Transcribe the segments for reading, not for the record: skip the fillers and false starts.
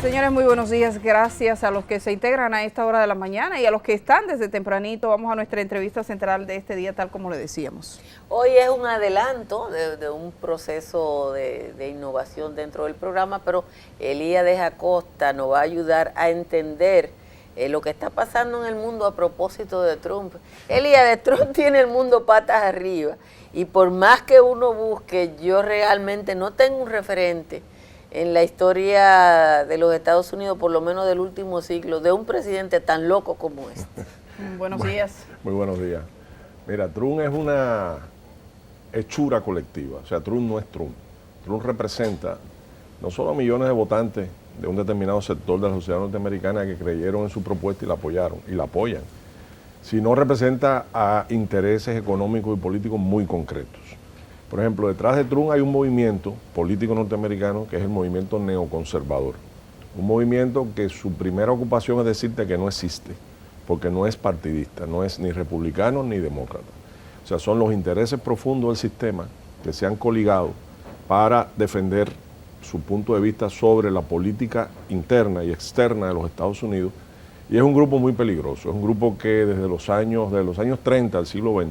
Señores, muy buenos días. Gracias a los que se integran a esta hora de la mañana y a los que están desde tempranito. Vamos a nuestra entrevista central de este día, tal como le decíamos. Hoy es un adelanto de un proceso de innovación dentro del programa, pero Elías de Acosta nos va a ayudar a entender lo que está pasando en el mundo a propósito de Trump. Elías, de Trump tiene el mundo patas arriba, y por más que uno busque, yo realmente no tengo un referente en la historia de los Estados Unidos, por lo menos del último siglo, de un presidente tan loco como este. Buenos días. Muy buenos días. Mira, Trump es una hechura colectiva, o sea, Trump no es Trump. Trump representa no solo a millones de votantes de un determinado sector de la sociedad norteamericana que creyeron en su propuesta y la apoyaron, y la apoyan, sino representa a intereses económicos y políticos muy concretos. Por ejemplo, detrás de Trump hay un movimiento político norteamericano que es el movimiento neoconservador. Un movimiento que su primera ocupación es decirte que no existe, porque no es partidista, no es ni republicano ni demócrata. O sea, son los intereses profundos del sistema que se han coligado para defender su punto de vista sobre la política interna y externa de los Estados Unidos. Y es un grupo muy peligroso, es un grupo que desde los años 30 del siglo XX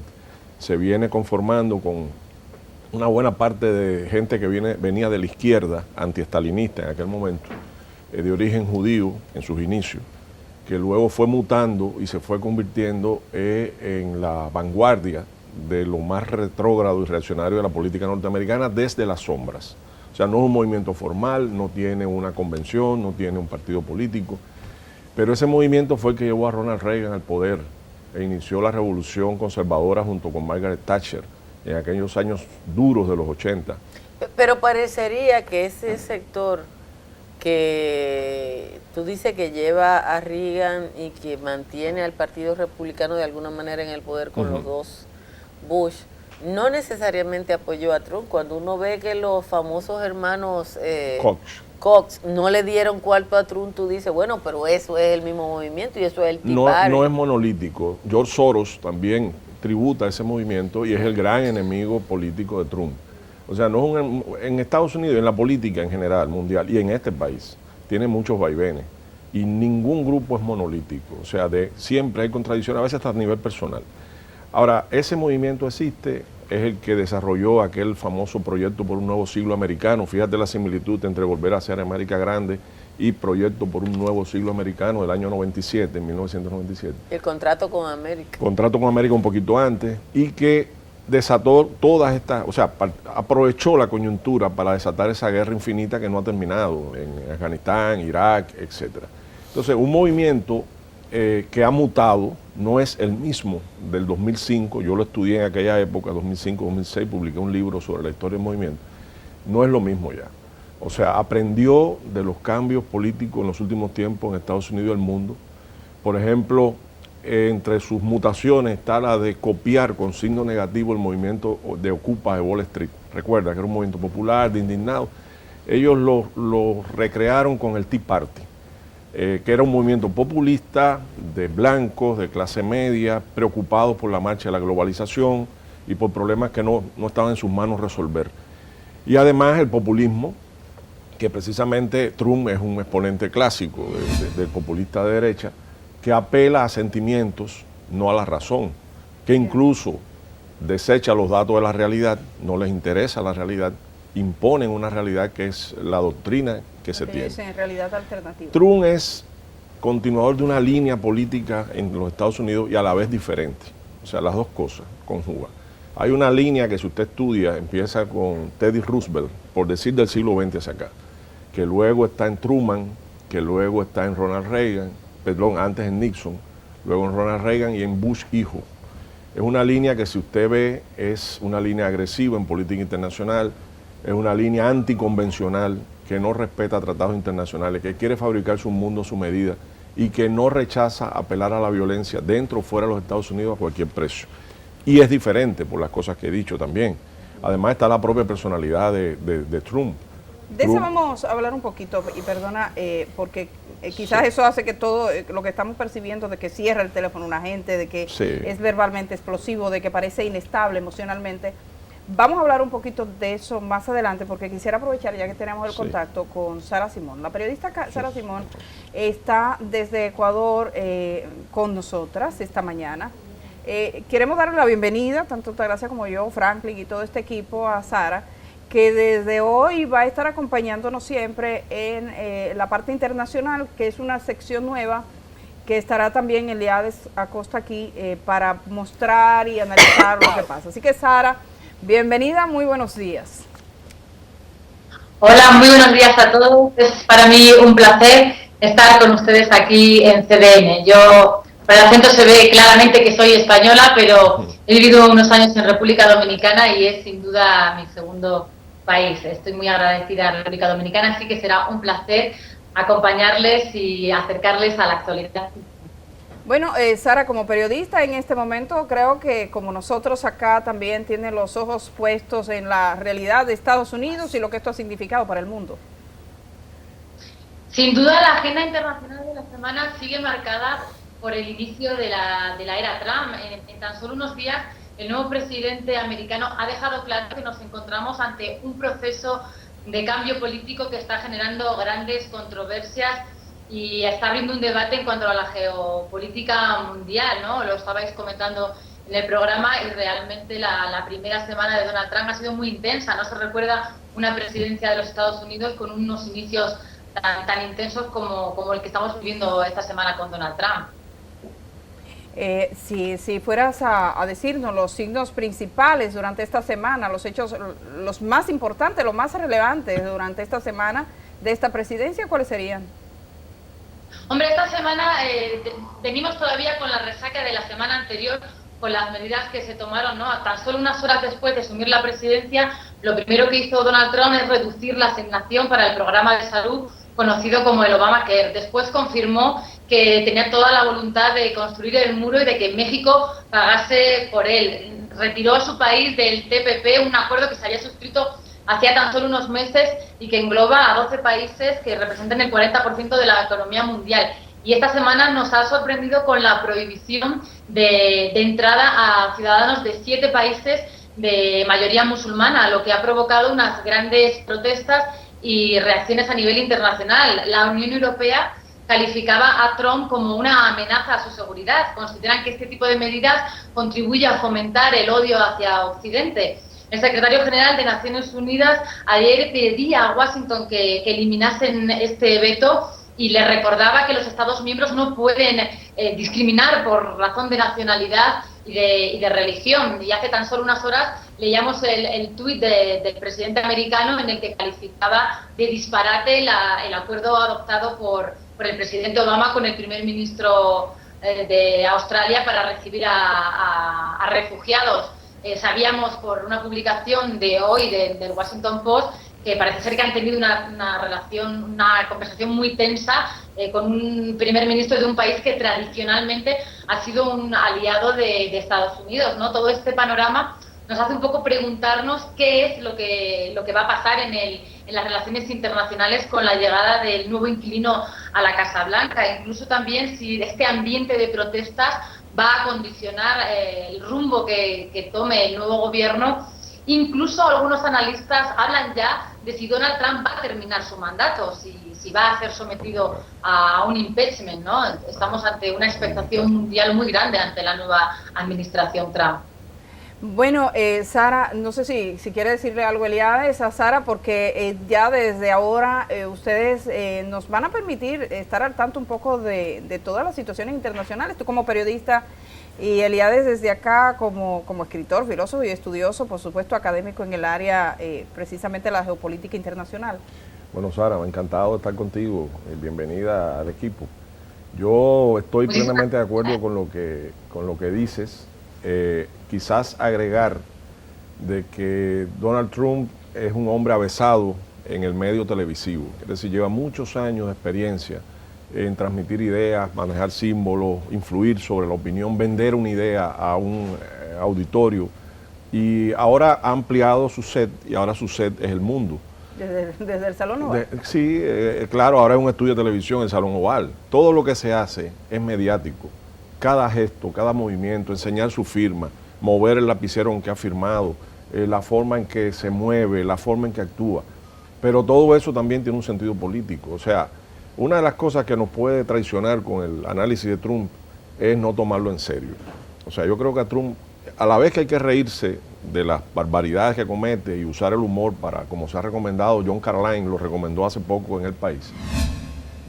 se viene conformando con una buena parte de gente que venía de la izquierda antiestalinista en aquel momento, de origen judío en sus inicios, que luego fue mutando y se fue convirtiendo en la vanguardia de lo más retrógrado y reaccionario de la política norteamericana desde las sombras. O sea, no es un movimiento formal, no tiene una convención, no tiene un partido político, pero ese movimiento fue el que llevó a Ronald Reagan al poder e inició la revolución conservadora junto con Margaret Thatcher en aquellos años duros de los 80. Pero parecería que ese sector que tú dices que lleva a Reagan y que mantiene al Partido Republicano de alguna manera en el poder con los dos Bush, no necesariamente apoyó a Trump. Cuando uno ve que los famosos hermanos Cox no le dieron cuarto a Trump, tú dices, bueno, pero eso es el mismo movimiento y eso es el Tea Party. No es monolítico. George Soros también tributa a ese movimiento y es el gran enemigo político de Trump. O sea, en Estados Unidos, en la política en general, mundial, y en este país, tiene muchos vaivenes. Y ningún grupo es monolítico. O sea, siempre hay contradicciones, a veces hasta a nivel personal. Ahora, ese movimiento existe, es el que desarrolló aquel famoso proyecto por un nuevo siglo americano. Fíjate la similitud entre volver a hacer América grande y proyecto por un nuevo siglo americano del año 97, en 1997. El contrato con América. Contrato con América un poquito antes, y que desató todas estas, o sea, aprovechó la coyuntura para desatar esa guerra infinita que no ha terminado en Afganistán, Irak, etc. Entonces, un movimiento que ha mutado, no es el mismo del 2005, yo lo estudié en aquella época, 2005-2006, publiqué un libro sobre la historia del movimiento, no es lo mismo ya. O sea, aprendió de los cambios políticos en los últimos tiempos en Estados Unidos y el mundo. Por ejemplo, entre sus mutaciones está la de copiar con signo negativo el movimiento de Occupy de Wall Street. Recuerda que era un movimiento popular, de indignados. Ellos lo recrearon con el Tea Party, que era un movimiento populista de blancos, de clase media, preocupados por la marcha de la globalización y por problemas que no estaban en sus manos resolver. Y además el populismo, que precisamente Trump es un exponente clásico del populista de derecha, que apela a sentimientos, no a la razón, que incluso desecha los datos de la realidad, no les interesa la realidad, imponen una realidad que es la doctrina que se tiene. En realidad alternativa. Trump es continuador de una línea política en los Estados Unidos y a la vez diferente. O sea, las dos cosas conjugan. Hay una línea que si usted estudia, empieza con Teddy Roosevelt, por decir del siglo XX hacia acá, que luego está en Truman, que luego está en Ronald Reagan, perdón, antes en Nixon, luego en Ronald Reagan y en Bush hijo. Es una línea que si usted ve es una línea agresiva en política internacional, es una línea anticonvencional que no respeta tratados internacionales, que quiere fabricarse un mundo a su medida y que no rechaza apelar a la violencia dentro o fuera de los Estados Unidos a cualquier precio. Y es diferente por las cosas que he dicho también. Además está la propia personalidad de Trump. De eso vamos a hablar un poquito, y perdona, porque quizás eso hace que todo lo que estamos percibiendo de que cierra el teléfono una gente, de que es verbalmente explosivo, de que parece inestable emocionalmente, Vamos a hablar un poquito de eso más adelante, porque quisiera aprovechar, ya que tenemos el Sí. contacto con Sara Simón. La periodista Sara Simón está desde Ecuador con nosotras esta mañana. Queremos darle la bienvenida, tanto Gracia como yo, Franklin y todo este equipo, a Sara, que desde hoy va a estar acompañándonos siempre en la parte internacional, que es una sección nueva, que estará también Eliades Acosta aquí para mostrar y analizar lo que pasa. Así que Sara, bienvenida, muy buenos días. Hola, muy buenos días a todos. Es para mí un placer estar con ustedes aquí en CDN. Yo, por el acento se ve claramente que soy española, pero he vivido unos años en República Dominicana y es sin duda mi segundo país. Estoy muy agradecida a República Dominicana, así que será un placer acompañarles y acercarles a la actualidad. Bueno, Sara, como periodista en este momento, creo que como nosotros acá también tiene los ojos puestos en la realidad de Estados Unidos y lo que esto ha significado para el mundo. Sin duda la agenda internacional de la semana sigue marcada por el inicio de la era Trump. En tan solo unos días, el nuevo presidente americano ha dejado claro que nos encontramos ante un proceso de cambio político que está generando grandes controversias y está abriendo un debate en cuanto a la geopolítica mundial, ¿no? Lo estabais comentando en el programa y realmente la primera semana de Donald Trump ha sido muy intensa. No se recuerda una presidencia de los Estados Unidos con unos inicios tan intensos como el que estamos viviendo esta semana con Donald Trump. Si fueras a decirnos los signos principales durante esta semana, los hechos, los más importantes, los más relevantes durante esta semana de esta presidencia, ¿cuáles serían? Hombre, esta semana venimos todavía con la resaca de la semana anterior, con las medidas que se tomaron, ¿no? Tan solo unas horas después de asumir la presidencia, lo primero que hizo Donald Trump es reducir la asignación para el programa de salud conocido como el Obamacare. Después confirmó que tenía toda la voluntad de construir el muro y de que México pagase por él. Retiró a su país del TPP, un acuerdo que se había suscrito hacía tan solo unos meses y que engloba a 12 países que representan el 40% de la economía mundial. Y esta semana nos ha sorprendido con la prohibición de entrada a ciudadanos de 7 países de mayoría musulmana, lo que ha provocado unas grandes protestas y reacciones a nivel internacional. La Unión Europea calificaba a Trump como una amenaza a su seguridad. Consideran que este tipo de medidas contribuye a fomentar el odio hacia Occidente. El secretario general de Naciones Unidas ayer pedía a Washington que eliminasen este veto y le recordaba que los Estados miembros no pueden discriminar por razón de nacionalidad y de religión. Y hace tan solo unas horas leíamos el tuit del presidente americano en el que calificaba de disparate el acuerdo adoptado por el presidente Obama con el primer ministro de Australia para recibir a refugiados. Sabíamos por una publicación de hoy del Washington Post que parece ser que han tenido una conversación muy tensa con un primer ministro de un país que tradicionalmente ha sido un aliado de Estados Unidos, ¿no? Todo este panorama nos hace un poco preguntarnos qué es lo que va a pasar en las relaciones internacionales con la llegada del nuevo inquilino a la Casa Blanca, incluso también si este ambiente de protestas va a condicionar el rumbo que tome el nuevo gobierno. Incluso algunos analistas hablan ya de si Donald Trump va a terminar su mandato, si va a ser sometido a un impeachment, ¿no? Estamos ante una expectación mundial muy grande ante la nueva administración Trump. Bueno, Sara, no sé si quiere decirle algo Eliades a Sara, porque ya desde ahora ustedes nos van a permitir estar al tanto un poco de todas las situaciones internacionales. Tú como periodista y Eliades desde acá como escritor, filósofo y estudioso, por supuesto académico en el área precisamente de la geopolítica internacional. Bueno, Sara, encantado de estar contigo. Bienvenida al equipo. Yo estoy plenamente de acuerdo con lo que dices. Quizás agregar de que Donald Trump es un hombre avesado en el medio televisivo, es decir, lleva muchos años de experiencia en transmitir ideas, manejar símbolos, influir sobre la opinión, vender una idea a un auditorio, y ahora ha ampliado su set y ahora su set es el mundo. Desde el Salón Oval. Sí, claro, ahora es un estudio de televisión, el Salón Oval. Todo lo que se hace es mediático. Cada gesto, cada movimiento, enseñar su firma, mover el lapicero en que ha firmado, la forma en que se mueve, la forma en que actúa. Pero todo eso también tiene un sentido político. O sea, una de las cosas que nos puede traicionar con el análisis de Trump es no tomarlo en serio. O sea, yo creo que a Trump, a la vez que hay que reírse de las barbaridades que comete y usar el humor para, como se ha recomendado, John Carlin lo recomendó hace poco en El País,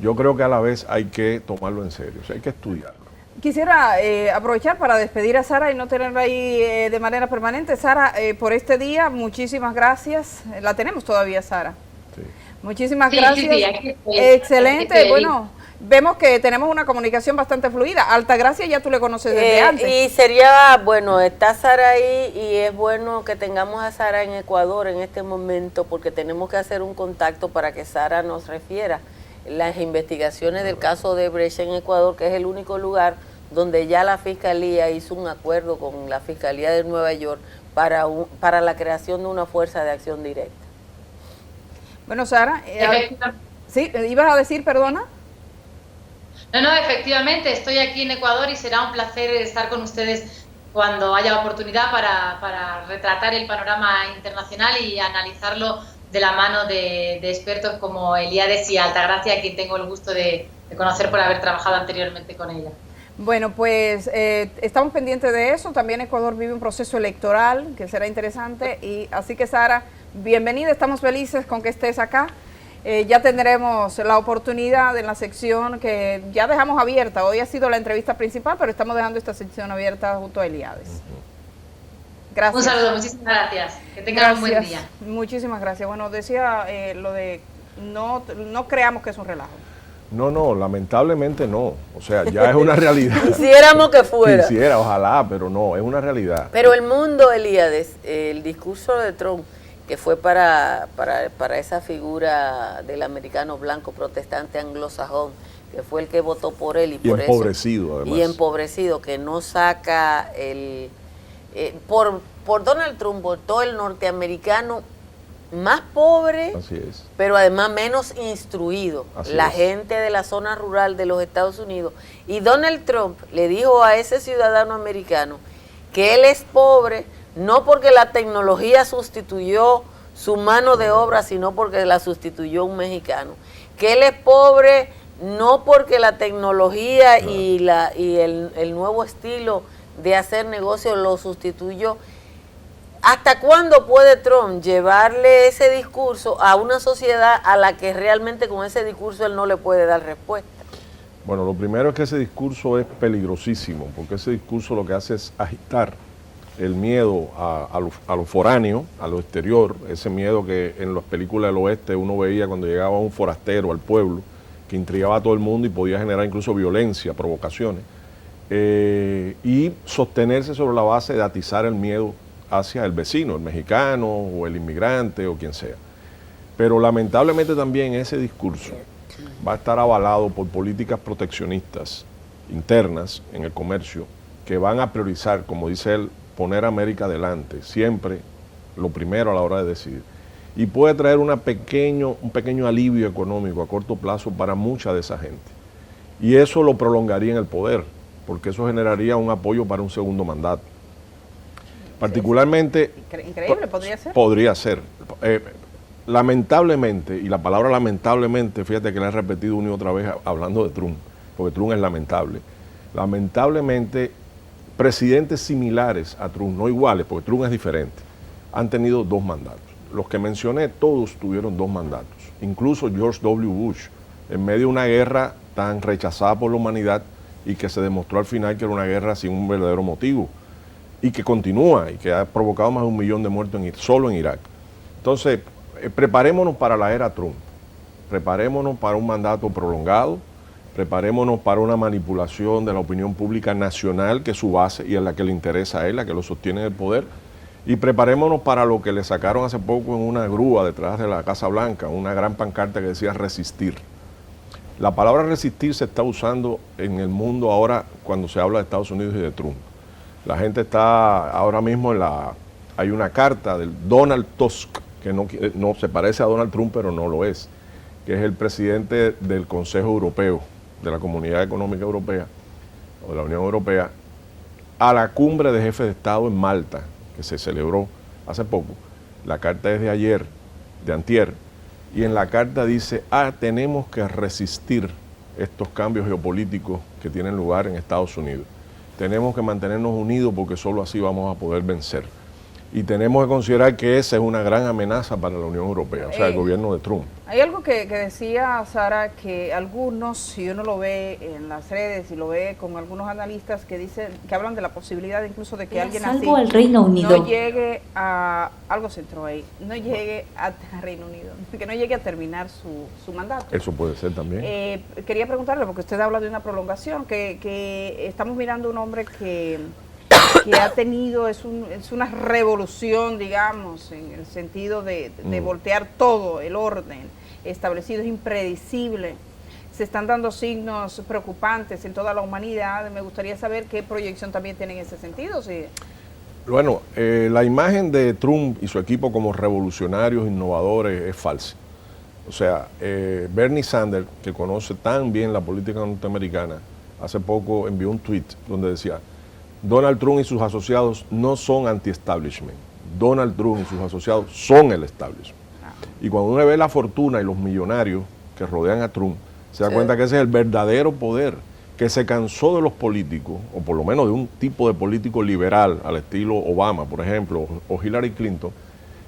yo creo que a la vez hay que tomarlo en serio, o sea, hay que estudiarlo. Quisiera aprovechar para despedir a Sara y no tenerla ahí de manera permanente. Sara, por este día, muchísimas gracias. La tenemos todavía, Sara. Sí. Muchísimas Sí, gracias. sí, aquí estoy. Excelente. Aquí estoy. Bueno, vemos que tenemos una comunicación bastante fluida. Altagracia ya tú le conoces desde antes. Y sería, bueno, está Sara ahí y es bueno que tengamos a Sara en Ecuador en este momento porque tenemos que hacer un contacto para que Sara nos refiera las investigaciones del caso de Brecht en Ecuador, que es el único lugar donde ya la Fiscalía hizo un acuerdo con la Fiscalía de Nueva York para la creación de una fuerza de acción directa. Bueno, Sara, Efectivamente. sí, ibas a decir, perdona. No, efectivamente, estoy aquí en Ecuador y será un placer estar con ustedes cuando haya oportunidad para retratar el panorama internacional y analizarlo de la mano de expertos como Elíades y Altagracia, a quien tengo el gusto de conocer por haber trabajado anteriormente con ella. Bueno, pues estamos pendientes de eso. También Ecuador vive un proceso electoral que será interesante. Y así que, Sara, bienvenida. Estamos felices con que estés acá. Ya tendremos la oportunidad en la sección que ya dejamos abierta. Hoy ha sido la entrevista principal, pero estamos dejando esta sección abierta junto a Elíades. Gracias. Un saludo, muchísimas gracias. Que tengan un buen día. Muchísimas gracias. Bueno, decía lo de no creamos que es un relajo. No, lamentablemente no. O sea, ya es una realidad. Quisiéramos que fuera. Quisiera, ojalá, pero no, es una realidad. Pero el mundo, Elíades, el discurso de Trump, que fue para esa figura del americano blanco protestante anglosajón, que fue el que votó por él y por empobrecido, eso, además. Y empobrecido, que no saca por Donald Trump votó el norteamericano más pobre, Así es. pero además menos instruido, Así la es. gente de la zona rural de los Estados Unidos. Y Donald Trump le dijo a ese ciudadano americano que él es pobre, no porque la tecnología sustituyó su mano de obra, sino porque la sustituyó un mexicano. Que él es pobre no porque la tecnología y el nuevo estilo de hacer negocios lo sustituyó. ¿Hasta cuándo puede Trump llevarle ese discurso a una sociedad a la que realmente con ese discurso él no le puede dar respuesta? Bueno, lo primero es que ese discurso es peligrosísimo, porque ese discurso lo que hace es agitar el miedo a lo foráneo, a lo exterior, ese miedo que en las películas del oeste uno veía cuando llegaba un forastero al pueblo, que intrigaba a todo el mundo y podía generar incluso violencia, provocaciones, y sostenerse sobre la base de atizar el miedo hacia el vecino, el mexicano o el inmigrante o quien sea. Pero lamentablemente también ese discurso va a estar avalado por políticas proteccionistas internas en el comercio que van a priorizar, como dice él, poner a América adelante, siempre lo primero a la hora de decidir. Y puede traer un pequeño alivio económico a corto plazo para mucha de esa gente. Y eso lo prolongaría en el poder, porque eso generaría un apoyo para un segundo mandato. Particularmente... Increíble, podría ser. Podría ser. Lamentablemente, y la palabra lamentablemente, fíjate que la he repetido una y otra vez hablando de Trump, porque Trump es lamentable. Lamentablemente, presidentes similares a Trump, no iguales, porque Trump es diferente, han tenido 2 mandatos. Los que mencioné, todos tuvieron 2 mandatos. Incluso George W. Bush, en medio de una guerra tan rechazada por la humanidad y que se demostró al final que era una guerra sin un verdadero motivo, y que continúa y que ha provocado más de 1 millón de muertos solo en Irak. Entonces, preparémonos para la era Trump, preparémonos para un mandato prolongado, preparémonos para una manipulación de la opinión pública nacional, que es su base y es la que le interesa a él, la que lo sostiene en el poder, y preparémonos para lo que le sacaron hace poco en una grúa detrás de la Casa Blanca, una gran pancarta que decía resistir. La palabra resistir se está usando en el mundo ahora cuando se habla de Estados Unidos y de Trump. La gente está ahora mismo hay una carta del Donald Tusk, que no se parece a Donald Trump, pero no lo es, que es el presidente del Consejo Europeo, de la Comunidad Económica Europea, o de la Unión Europea, a la cumbre de jefes de Estado en Malta, que se celebró hace poco. La carta es de ayer, de antier, y en la carta dice, tenemos que resistir estos cambios geopolíticos que tienen lugar en Estados Unidos. Tenemos que mantenernos unidos porque solo así vamos a poder vencer. Y tenemos que considerar que esa es una gran amenaza para la Unión Europea, o sea, el gobierno de Trump. Hay algo que decía Sara, que algunos, si uno lo ve en las redes y lo ve con algunos analistas que dicen, que hablan de la posibilidad incluso de que alguien así al Reino Unido. no llegue a, algo se entró ahí, no llegue a Reino Unido, que no llegue a terminar su mandato. Eso puede ser también. Quería preguntarle, porque usted habla de una prolongación, que estamos mirando un hombre que ha tenido, es una revolución, digamos, en el sentido de voltear todo el orden establecido, es impredecible. Se están dando signos preocupantes en toda la humanidad. Me gustaría saber qué proyección también tiene en ese sentido. Sí. Bueno, la imagen de Trump y su equipo como revolucionarios, innovadores, es falsa. O sea, Bernie Sanders, que conoce tan bien la política norteamericana, hace poco envió un tweet donde decía: Donald Trump y sus asociados no son anti-establishment. Donald Trump y sus asociados son el establishment. Y cuando uno ve la fortuna y los millonarios que rodean a Trump, se da cuenta que ese es el verdadero poder, que se cansó de los políticos, o por lo menos de un tipo de político liberal, al estilo Obama, por ejemplo, o Hillary Clinton,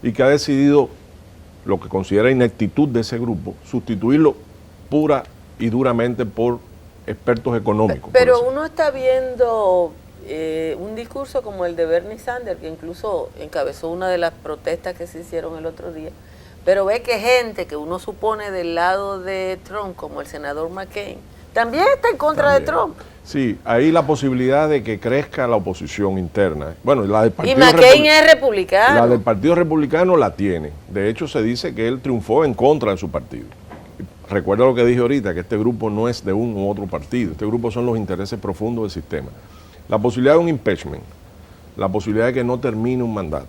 y que ha decidido, lo que considera ineptitud de ese grupo, sustituirlo pura y duramente por expertos económicos. Pero uno está viendo un discurso como el de Bernie Sanders, que incluso encabezó una de las protestas que se hicieron el otro día, pero ve que gente que uno supone del lado de Trump, como el senador McCain, también está en contra de Trump. Sí, hay la posibilidad de que crezca la oposición interna. Bueno, la del Partido Y McCain es republicano. La del Partido Republicano la tiene. De hecho, se dice que él triunfó en contra de su partido. Recuerda lo que dije ahorita, que este grupo no es de un u otro partido. Este grupo son los intereses profundos del sistema. La posibilidad de un impeachment, la posibilidad de que no termine un mandato,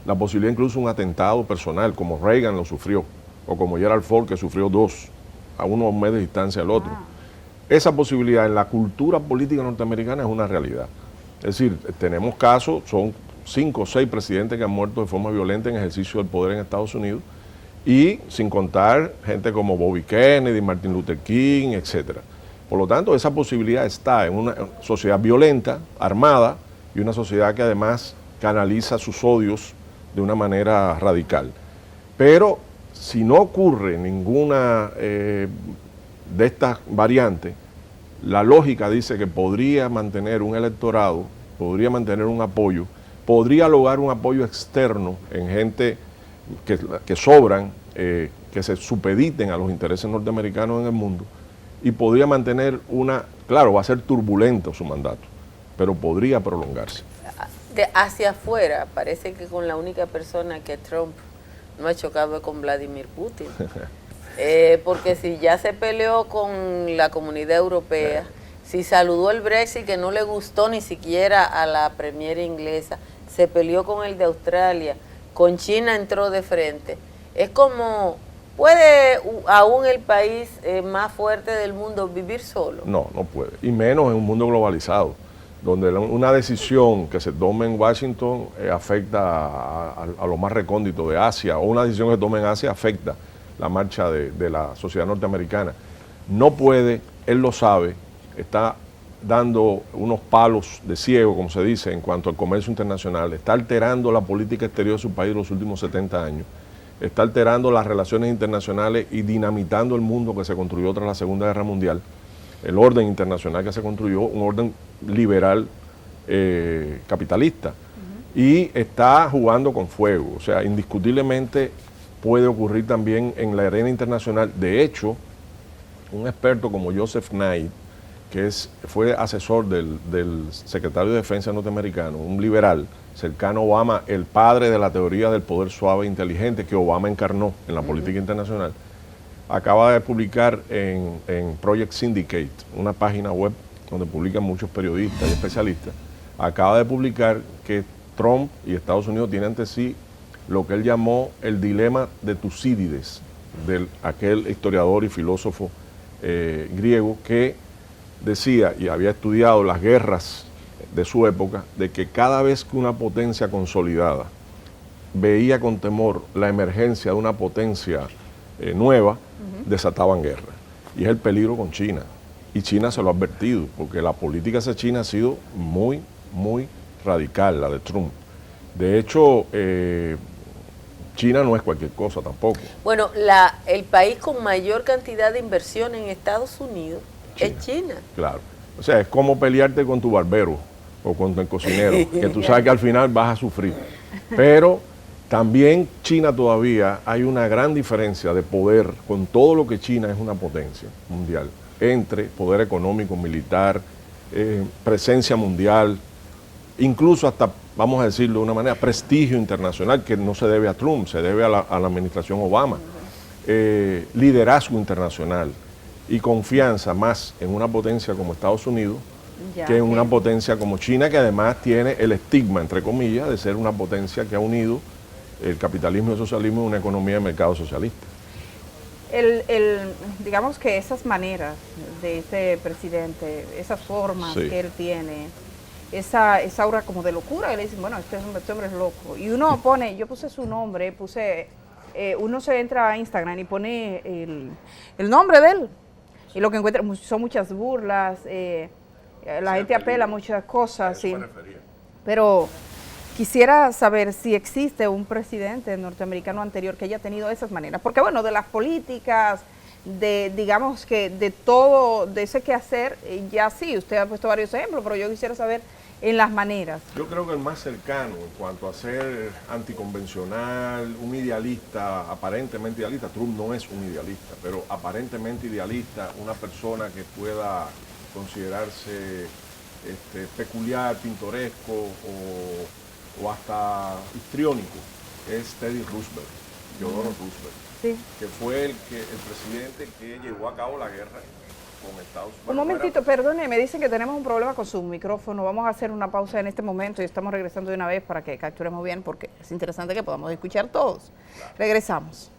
la posibilidad incluso de un atentado personal, como Reagan lo sufrió, o como Gerald Ford, que sufrió 2, a unos meses de distancia al otro. Esa posibilidad en la cultura política norteamericana es una realidad. Es decir, tenemos casos, son 5 o 6 presidentes que han muerto de forma violenta en ejercicio del poder en Estados Unidos, y sin contar gente como Bobby Kennedy, Martin Luther King, etcétera. Por lo tanto, esa posibilidad está en una sociedad violenta, armada, y una sociedad que además canaliza sus odios de una manera radical. Pero si no ocurre ninguna de estas variantes, la lógica dice que podría mantener un electorado, podría mantener un apoyo, podría lograr un apoyo externo en gente que sobran, que se supediten a los intereses norteamericanos en el mundo, y podría mantener claro, va a ser turbulento su mandato, pero podría prolongarse. Hacia afuera, parece que con la única persona que Trump no ha chocado es con Vladimir Putin. Porque si ya se peleó con la comunidad europea, si saludó el Brexit, que no le gustó ni siquiera a la premier inglesa, se peleó con el de Australia, con China entró de frente. Es como, ¿puede aún el país más fuerte del mundo vivir solo? No, no puede, y menos en un mundo globalizado, donde una decisión que se tome en Washington afecta a lo más recóndito de Asia, o una decisión que se tome en Asia afecta la marcha de la sociedad norteamericana. No puede, él lo sabe, está dando unos palos de ciego, como se dice, en cuanto al comercio internacional, está alterando la política exterior de su país los últimos 70 años, está alterando las relaciones internacionales y dinamitando el mundo que se construyó tras la Segunda Guerra Mundial, el orden internacional que se construyó, un orden liberal capitalista, y está jugando con fuego. O sea, indiscutiblemente puede ocurrir también en la arena internacional. De hecho, un experto como Joseph Knight, que fue asesor del secretario de Defensa norteamericano, un liberal cercano a Obama, el padre de la teoría del poder suave e inteligente que Obama encarnó en la política internacional, acaba de publicar en Project Syndicate, una página web donde publican muchos periodistas y especialistas, acaba de publicar que Trump y Estados Unidos tienen ante sí lo que él llamó el dilema de Tucídides, de aquel historiador y filósofo griego que decía, y había estudiado las guerras de su época, de que cada vez que una potencia consolidada veía con temor la emergencia de una potencia nueva, desataban guerra. Y es el peligro con China. Y China se lo ha advertido, porque la política hacia China ha sido muy, muy radical, la de Trump. De hecho, China no es cualquier cosa tampoco. Bueno, el país con mayor cantidad de inversión en Estados Unidos es China. Claro. O sea, es como pelearte con tu barbero o con el cocinero, que tú sabes que al final vas a sufrir. Pero también China todavía hay una gran diferencia de poder, con todo lo que China es una potencia mundial, entre poder económico, militar, presencia mundial, incluso hasta, vamos a decirlo de una manera, prestigio internacional, que no se debe a Trump, se debe a la administración Obama, liderazgo internacional y confianza más en una potencia como Estados Unidos que en una potencia como China, que además tiene el estigma, entre comillas, de ser una potencia que ha unido el capitalismo y el socialismo en una economía de mercado socialista. Digamos que esas maneras de ese presidente, esas formas que él tiene, esa aura como de locura, y le dicen, bueno, este hombre es loco. Y uno pone, yo puse su nombre, uno se entra a Instagram y pone el nombre de él, y lo que encuentra son muchas burlas, la gente apela a muchas cosas, sí. Pero quisiera saber si existe un presidente norteamericano anterior que haya tenido esas maneras, porque bueno, de las políticas, digamos que de todo, de ese quehacer, ya sí, usted ha puesto varios ejemplos, pero yo quisiera saber en las maneras. Yo creo que el más cercano en cuanto a ser anticonvencional, un idealista, aparentemente idealista, Trump no es un idealista, pero aparentemente idealista, una persona que pueda considerarse peculiar, pintoresco o hasta histriónico, es Teddy Roosevelt, Theodore Roosevelt, sí, que fue el presidente que llevó a cabo la guerra con Estados Unidos. Un momentito, perdone, me dicen que tenemos un problema con su micrófono. Vamos a hacer una pausa en este momento y estamos regresando de una vez para que capturemos bien, porque es interesante que podamos escuchar todos. Claro. Regresamos.